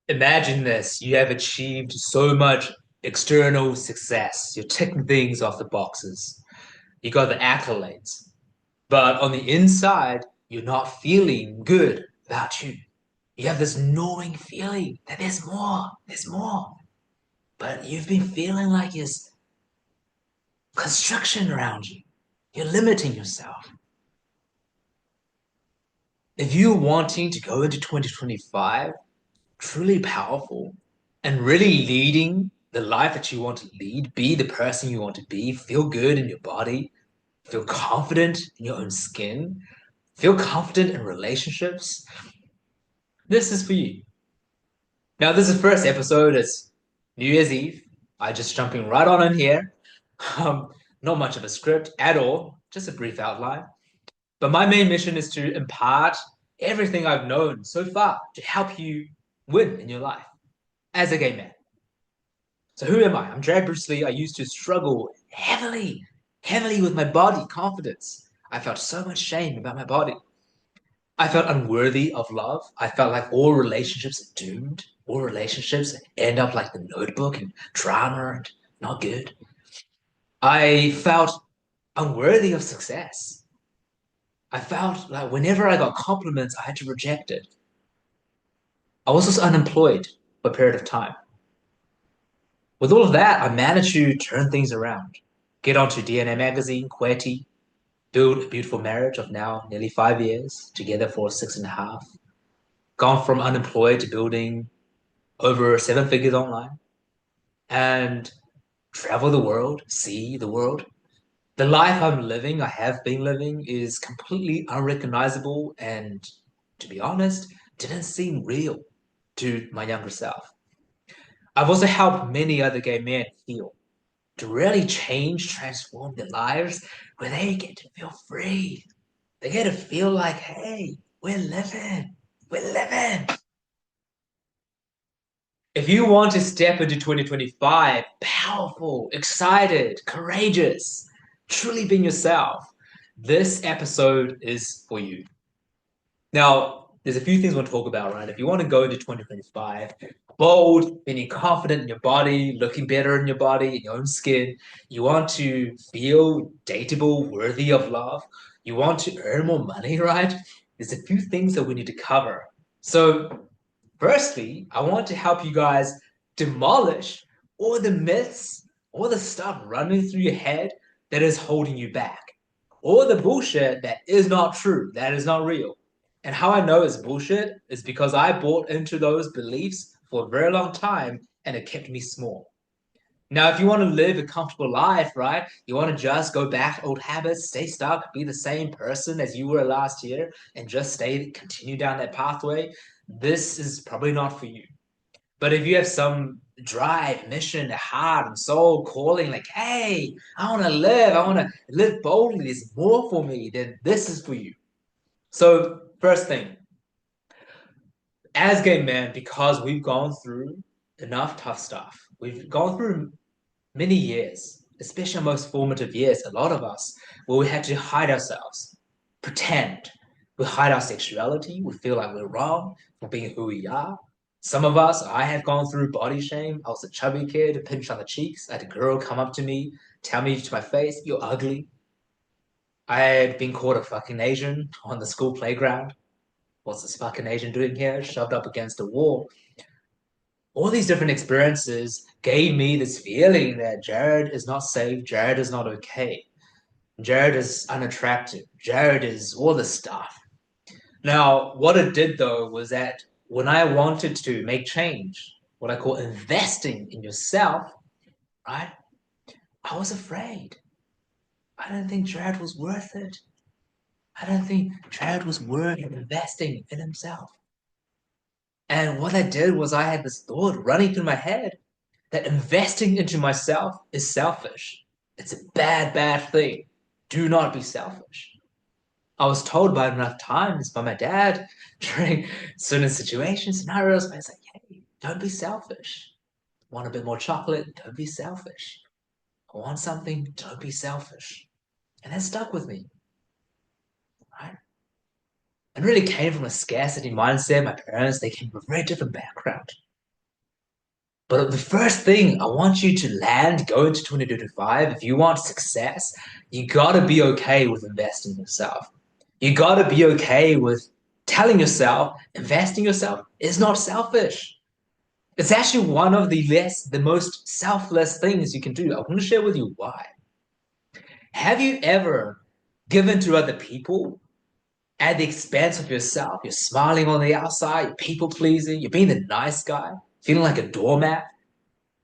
Imagine this. You have achieved so much external success. You're ticking things off the boxes. You got the accolades. But on the inside, you're not feeling good about you. You have this gnawing feeling that there's more. But you've been feeling like there's constriction around you. You're limiting yourself. If you're wanting to go into 2025 truly powerful and really leading the life that you want to lead, be the person you want to be, feel good in your body, feel confident in your own skin, feel confident in relationships, this is for you. Now, this is the first episode. It's New Year's Eve. I just jumping right on in here. Um, Not much of a script at all, just a brief outline. But my main mission is to impart everything I've known so far to help you win in your life as a gay man. So who am I? I'm Jared Bruce Lee. I used to struggle heavily with my body confidence. I felt so much shame about my body. I felt unworthy of love. I felt like all relationships are doomed. All relationships end up like the Notebook and drama and not good. I felt unworthy of success. I felt like whenever I got compliments, I had to reject it. I was also unemployed for a period of time. With all of that, I managed to turn things around, get onto DNA magazine, 𝐒𝐞𝐞𝐝, build a beautiful marriage of now nearly 5 years, together for 6.5, gone from unemployed to building over 7 figures online, and travel the world, see the world. The life I'm living, I have been living, is completely unrecognizable and, to be honest, didn't seem real to my younger self. I've also helped many other gay men heal, to really change, transform their lives where they get to feel free. They get to feel like, hey, we're living, we're living. If you want to step into 2025 powerful, excited, courageous, truly being yourself, this episode is for you. Now, there's a few things I want to talk about, right? If you want to go into 2025, bold, meaning confident in your body, looking better in your body, in your own skin, you want to feel dateable, worthy of love, you want to earn more money, right? There's a few things that we need to cover. So, firstly, I want to help you guys demolish all the myths, all the stuff running through your head that is holding you back, all the bullshit that is not true, that is not real. And how I know it's bullshit is because I bought into those beliefs for a very long time and it kept me small. Now, if you want to live a comfortable life, right? You want to just go back to old habits, stay stuck, be the same person as you were last year, and just continue down that pathway, this is probably not for you. But if you have some drive, mission, heart, and soul calling, like, hey, I want to live boldly, there's more for me, then this is for you. So, first thing, as gay men, because we've gone through enough tough stuff, we've gone through many years, especially our most formative years, a lot of us, where we had to hide ourselves, pretend. We hide our sexuality. We feel like we're wrong for being who we are. Some of us, I have gone through body shame. I was a chubby kid, a pinch on the cheeks. I had a girl come up to me, tell me to my face, you're ugly. I had been called a fucking Asian on the school playground. What's this fucking Asian doing here? Shoved up against a wall. All these different experiences gave me this feeling that Jared is not safe, Jared is not okay, Jared is unattractive, Jared is all this stuff. Now, what it did though was that when I wanted to make change, what I call investing in yourself, right? I was afraid. I didn't think Jared was worth it. I didn't think Jared was worth investing in himself. And what I did was I had this thought running through my head that investing into myself is selfish. It's a bad thing. Do not be selfish. I was told by enough times by my dad during certain situations, scenarios, where it's like, hey, don't be selfish. Want a bit more chocolate? Don't be selfish. I want something? Don't be selfish. And that stuck with me, right? It really came from a scarcity mindset. My parents, they came from a very different background. But the first thing I want you to land, go into 2025, if you want success, you gotta be okay with investing in yourself. You gotta be okay with telling yourself, investing in yourself is not selfish. It's actually one of the most selfless things you can do. I want to share with you why. Have you ever given to other people at the expense of yourself? You're smiling on the outside, you're people pleasing, you're being the nice guy, feeling like a doormat,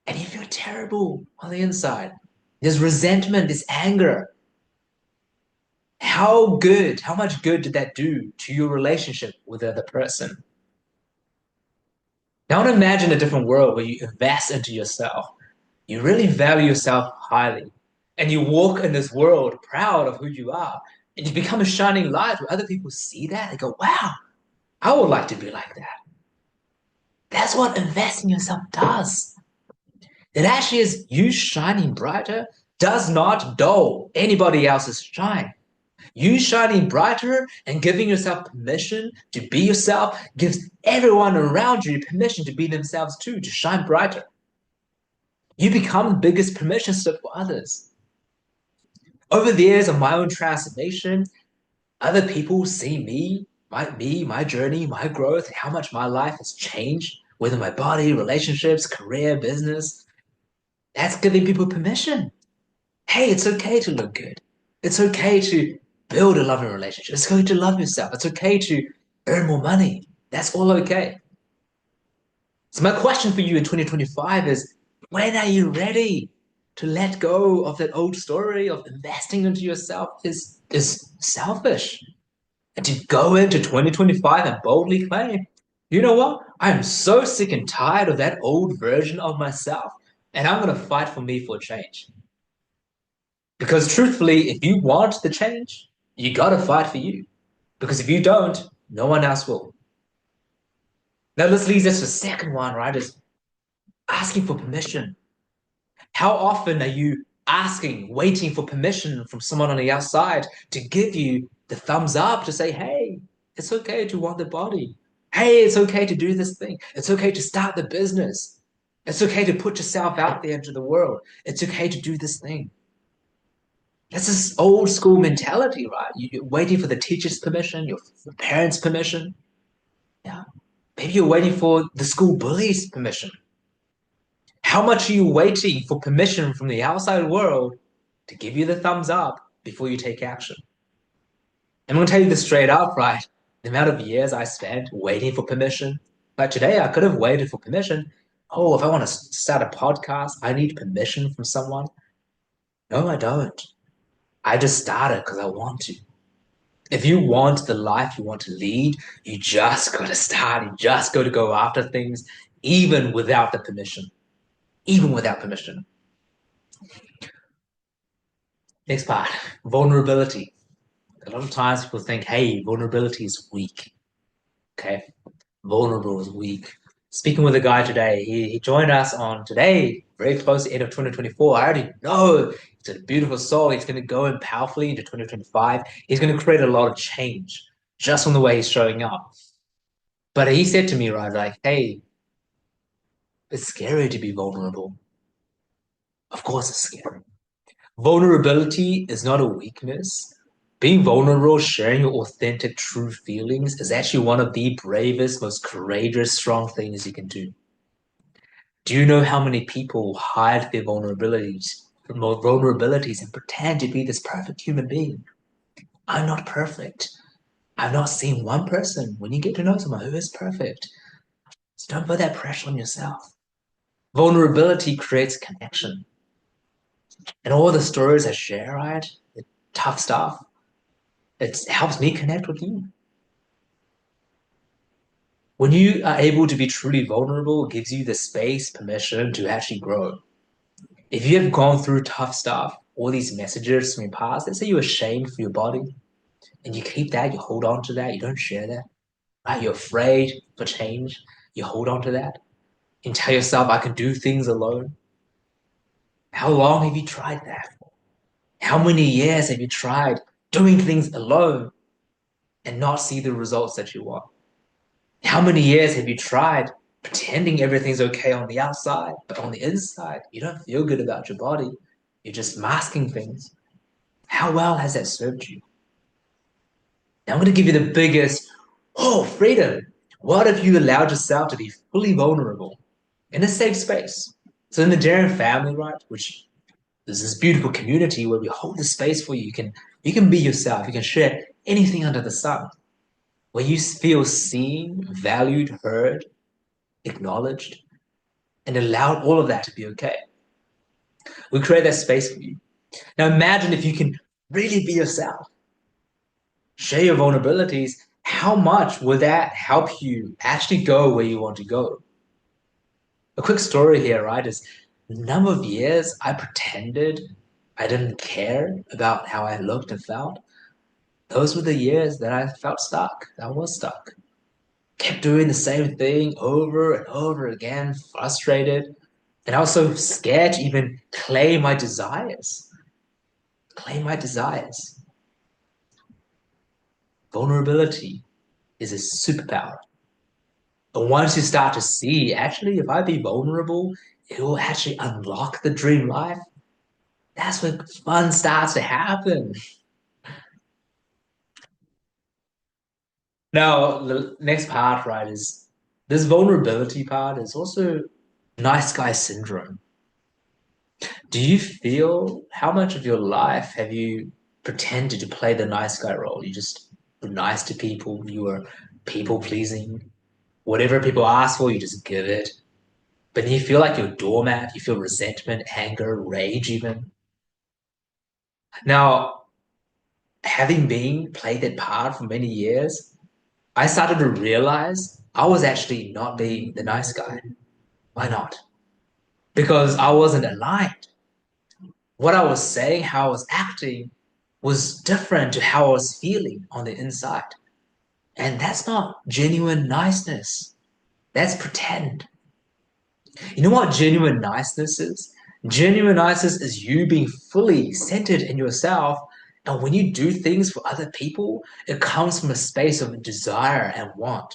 and you feel terrible on the inside. There's resentment, there's anger. How much good did that do to your relationship with the other person? Now, I want to imagine a different world where you invest into yourself. You really value yourself highly. And you walk in this world proud of who you are. And you become a shining light where other people see that. They go, wow, I would like to be like that. That's what investing in yourself does. It actually is you shining brighter does not dull anybody else's shine. You shining brighter and giving yourself permission to be yourself gives everyone around you permission to be themselves too, to shine brighter. You become the biggest permission slip for others. Over the years of my own transformation, other people see my journey, my growth, how much my life has changed, whether my body, relationships, career, business. That's giving people permission. Hey, it's okay to look good. It's okay to build a loving relationship. It's okay to love yourself. It's okay to earn more money. That's all okay. So my question for you in 2025 is, when are you ready to let go of that old story of investing into yourself is selfish? And to go into 2025 and boldly claim, you know what? I am so sick and tired of that old version of myself, and I'm going to fight for me for change. Because truthfully, if you want the change, you got to fight for you. Because if you don't, no one else will. Now, this leads us to the second one, right? Is asking for permission. How often are you asking, waiting for permission from someone on the outside to give you the thumbs up to say, hey, it's okay to want the body. Hey, it's okay to do this thing. It's okay to start the business. It's okay to put yourself out there into the world. It's okay to do this thing. That's this old school mentality, right? You're waiting for the teacher's permission, your parents' permission. Yeah. Maybe you're waiting for the school bully's permission. How much are you waiting for permission from the outside world to give you the thumbs up before you take action? I'm going to tell you this straight up, right? The amount of years I spent waiting for permission. Like today, I could have waited for permission. Oh, if I want to start a podcast, I need permission from someone. No, I don't. I just started because I want to. If you want the life you want to lead, you just got to start. You just got to go after things, even without the permission. Even without permission. Next part, vulnerability. A lot of times people think, hey, vulnerability is weak. Okay, vulnerable is weak. Speaking with a guy today, he joined us on today, very close to the end of 2024. I already know he's a beautiful soul. He's going to go in powerfully into 2025. He's going to create a lot of change just from the way he's showing up. But he said to me, right, like, hey, it's scary to be vulnerable. Of course it's scary. Vulnerability is not a weakness. Being vulnerable, sharing your authentic, true feelings is actually one of the bravest, most courageous, strong things you can do. Do you know how many people hide their vulnerabilities and pretend to be this perfect human being? I'm not perfect. I've not seen one person when you get to know someone who is perfect. So don't put that pressure on yourself. Vulnerability creates connection. And all the stories I share, right? The tough stuff, it helps me connect with you. When you are able to be truly vulnerable, it gives you the space, permission to actually grow. If you have gone through tough stuff, all these messages from your past, let's say you're ashamed for your body, and you keep that, you hold on to that, you don't share that, right? You're afraid for change, you hold on to that, and tell yourself, I can do things alone. How long have you tried that? How many years have you tried doing things alone and not see the results that you want? How many years have you tried pretending everything's okay on the outside, but on the inside, you don't feel good about your body. You're just masking things. How well has that served you? Now I'm going to give you the biggest, freedom. What if you allowed yourself to be fully vulnerable in a safe space? So in the Darren family, right, which is this beautiful community where we hold the space for you. You can be yourself. You can share anything under the sun. Where you feel seen, valued, heard, acknowledged, and allowed all of that to be okay. We create that space for you. Now imagine if you can really be yourself, share your vulnerabilities. How much will that help you actually go where you want to go? A quick story here, right, is a number of years I pretended I didn't care about how I looked and felt. Those were the years that I felt stuck. I was stuck. Kept doing the same thing over and over again, frustrated. And I was so scared to even claim my desires. Claim my desires. Vulnerability is a superpower. And once you start to see, actually, if I be vulnerable, it will actually unlock the dream life. That's when fun starts to happen. Now, the next part, right, is this vulnerability part is also nice guy syndrome. Do you feel how much of your life have you pretended to play the nice guy role? You just were nice to people, you were people pleasing. Whatever people ask for, you just give it. But then you feel like you're a doormat, you feel resentment, anger, rage, even. Now, having been played that part for many years, I started to realize I was actually not being the nice guy. Why not? Because I wasn't aligned. What I was saying, how I was acting, was different to how I was feeling on the inside. And that's not genuine niceness. That's pretend. You know what genuine niceness is? Genuine niceness is you being fully centered in yourself. And when you do things for other people, it comes from a space of desire and want.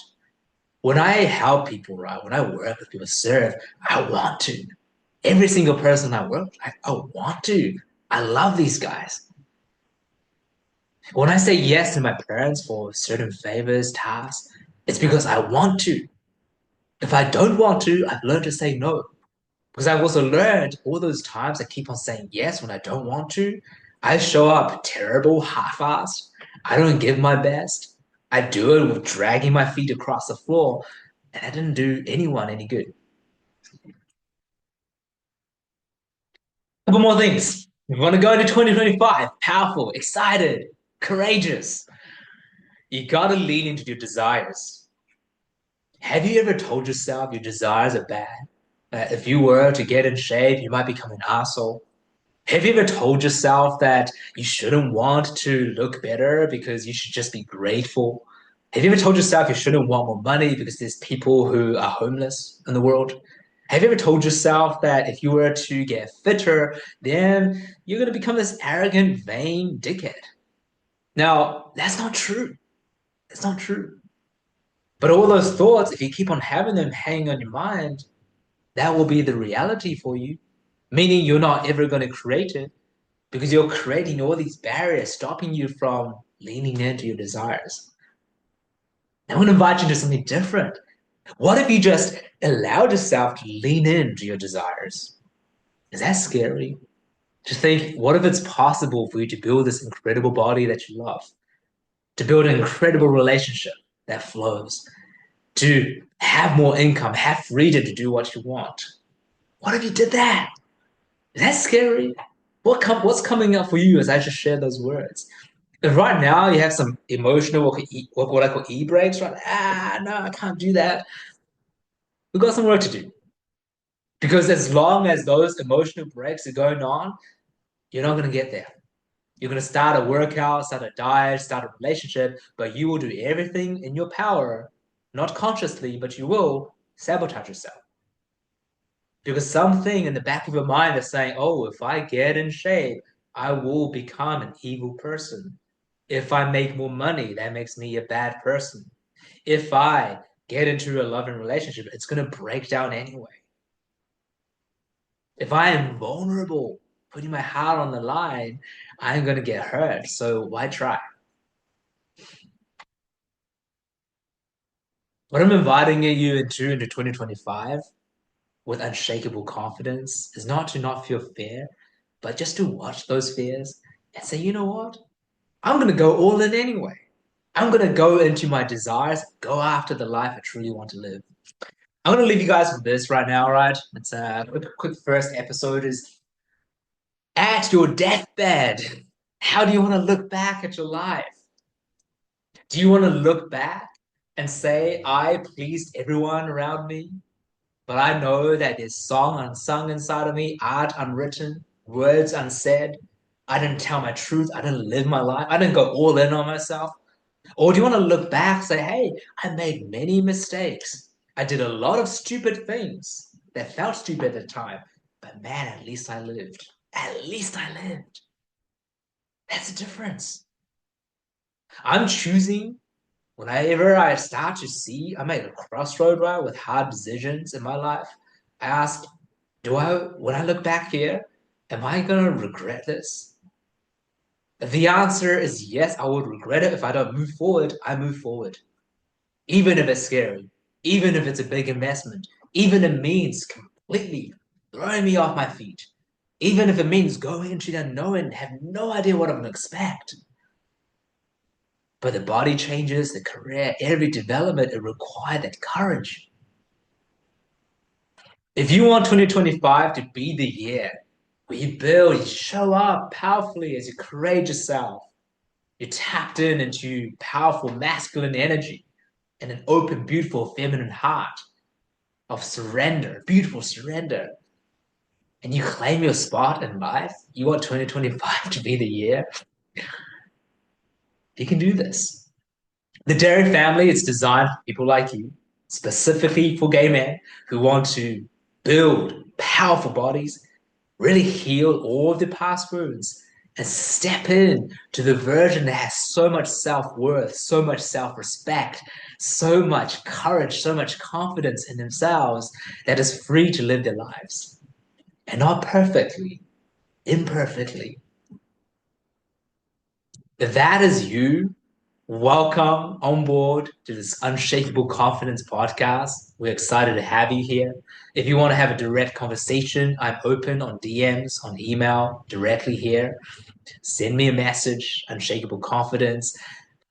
When I help people, right, when I work with people, serve, I want to. Every single person I work with, I want to. I love these guys. When I say yes to my parents for certain favors, tasks, it's because I want to. If I don't want to, I've learned to say no. Because I've also learned all those times I keep on saying yes when I don't want to, I show up terrible, half-assed. I don't give my best. I do it with dragging my feet across the floor, and I didn't do anyone any good. Couple more things. We want to go into 2025, powerful, excited, courageous. You gotta lean into your desires. Have you ever told yourself your desires are bad? If you were to get in shape, you might become an asshole. Have you ever told yourself that you shouldn't want to look better because you should just be grateful? Have you ever told yourself you shouldn't want more money because there's people who are homeless in the world? Have you ever told yourself that if you were to get fitter, then you're going to become this arrogant, vain dickhead? Now, that's not true. That's not true. But all those thoughts, if you keep on having them hanging on your mind, that will be the reality for you, meaning you're not ever going to create it because you're creating all these barriers stopping you from leaning into your desires. I'm going to invite you to something different. What if you just allowed yourself to lean into your desires? Is that scary? To think, what if it's possible for you to build this incredible body that you love, to build an incredible relationship that flows, to have more income, have freedom to do what you want? What if you did that? Is that scary? What's coming up for you as I just share those words? If right now you have some emotional, what I call e-breaks, right? No, I can't do that. We've got some work to do. Because as long as those emotional breaks are going on, you're not going to get there. You're going to start a workout, start a diet, start a relationship, but you will do everything in your power, not consciously, but you will sabotage yourself. Because something in the back of your mind is saying, oh, if I get in shape, I will become an evil person. If I make more money, that makes me a bad person. If I get into a loving relationship, it's going to break down anyway. If I am vulnerable, putting my heart on the line, I'm going to get hurt. So why try? What I'm inviting you into 2025 with unshakable confidence is not to not feel fear, but just to watch those fears and say, you know what? I'm going to go all in anyway. I'm going to go into my desires, go after the life I truly want to live. I'm going to leave you guys with this right now, right? It's a quick first episode is at your deathbed. How do you want to look back at your life? Do you want to look back and say, I pleased everyone around me, but I know that there's song unsung inside of me, art unwritten, words unsaid. I didn't tell my truth. I didn't live my life. I didn't go all in on myself. Or do you want to look back and say, hey, I made many mistakes. I did a lot of stupid things that felt stupid at the time, but man, at least I lived. At least I lived. That's the difference. I'm choosing whenever I start to see, I'm at a crossroad, right, with hard decisions in my life. I ask, when I look back here, am I going to regret this? The answer is yes, I would regret it if I don't move forward. I move forward. Even if it's scary, even if it's a big investment, even if it means completely throwing me off my feet, even if it means going into the unknown and have no idea what I'm going to expect. But the body changes, the career, every development, it requires that courage. If you want 2025 to be the year where you build, you show up powerfully as your courageous self, you're tapped into powerful masculine energy and an open, beautiful feminine heart of surrender, beautiful surrender, and you claim your spot in life, you want 2025 to be the year, you can do this. The Dairy Family is designed for people like you, specifically for gay men who want to build powerful bodies, really heal all of the past wounds, and step in to the version that has so much self-worth, so much self-respect, so much courage, so much confidence in themselves that is free to live their lives. And not perfectly, imperfectly. If that is you, welcome on board to this Unshakable Confidence podcast. We're excited to have you here. If you want to have a direct conversation, I'm open on DMs, on email, directly here. Send me a message, Unshakable Confidence.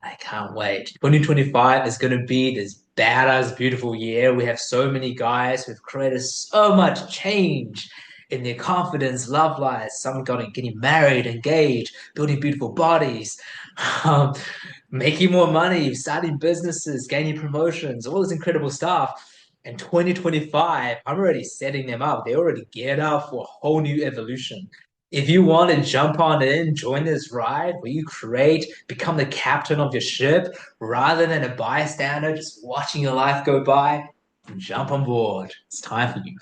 I can't wait. 2025 is going to be this badass, beautiful year. We have so many guys who've created so much change in their confidence, love lives. Some getting married, engaged, building beautiful bodies, um, making more money, starting businesses, gaining promotions, all this incredible stuff. And 2025, I'm already setting them up. They already geared up for a whole new evolution. If you want to jump on in, join this ride where you create, become the captain of your ship rather than a bystander just watching your life go by, jump on board. It's time for you.